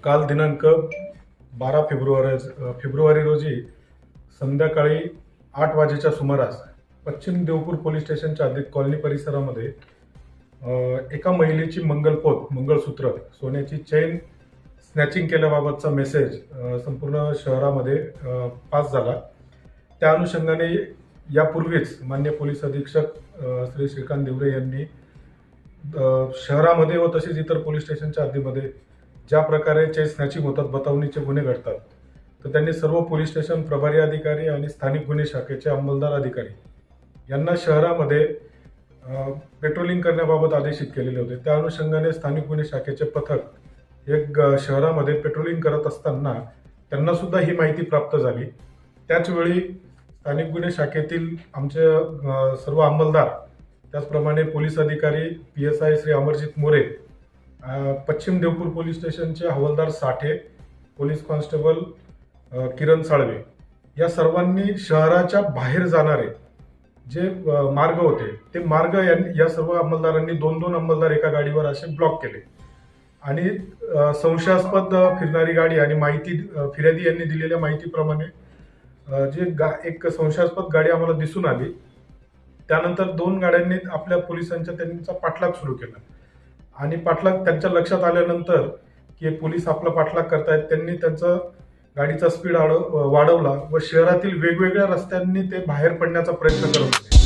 काल दिनांक 12 फेब्रुवारी रोजी संध्याकाळी 8 वाजेच्या सुमारास पश्चिम देवपूर पोलीस स्टेशनच्या हद्दीत कॉलनी परिसरामध्ये एका महिलेची मंगळसूत्र सोन्याची चेन स्नॅचिंग केल्याबाबतचा मेसेज संपूर्ण शहरामध्ये पास झाला। त्या अनुषंगाने यापूर्वीच माननीय पोलीस अधीक्षक श्री श्रीकांत देवरे यांनी शहरामध्ये व तसेच इतर पोलीस स्टेशनच्या हद्दीमध्ये ज्या प्रकारे चेन स्नॅचिंग होतात, बतावणीचे गुन्हे घडतात, तर त्यांनी सर्व पोलीस स्टेशन प्रभारी अधिकारी आणि स्थानिक गुन्हे शाखेचे अंमलदार अधिकारी यांना शहरामध्ये पेट्रोलिंग करण्याबाबत आदेशित केलेले होते। त्या अनुषंगाने स्थानिक गुन्हे शाखेचे पथक एक शहरामध्ये पेट्रोलिंग करत असताना त्यांना सुद्धा ही माहिती प्राप्त झाली। त्याचवेळी स्थानिक गुन्हे शाखेतील आमचे सर्व अंमलदार, त्याचप्रमाणे पोलीस अधिकारी PSI श्री अमरजीत मोरे, पश्चिम देवपूर पोलीस स्टेशनचे हवालदार साठे, पोलीस कॉन्स्टेबल किरण साळवे या सर्वांनी शहराच्या बाहेर जाणारे जे मार्ग होते ते मार्ग या सर्व अंमलदारांनी दोन अंमलदार एका गाडीवर असे ब्लॉक केले आणि संशयास्पद फिरणारी गाडी आणि फिर्यादी यांनी दिलेल्या माहितीप्रमाणे एक संशयास्पद गाडी आम्हाला दिसून आली। त्यानंतर 2 गाड्यांनी आपल्या पोलिसांच्या त्यांचा पाठलाग सुरू केला आणि पाठलाग त्यांच्या लक्षात आल्यानंतर की पोलीस आपला पाठलाग करतायत, त्यांनी त्यांचा गाडीचा स्पीड वाढवला व शहरातील वेगवेगळ्या रस्त्यांनी ते बाहेर पडण्याचा प्रयत्न करत होते।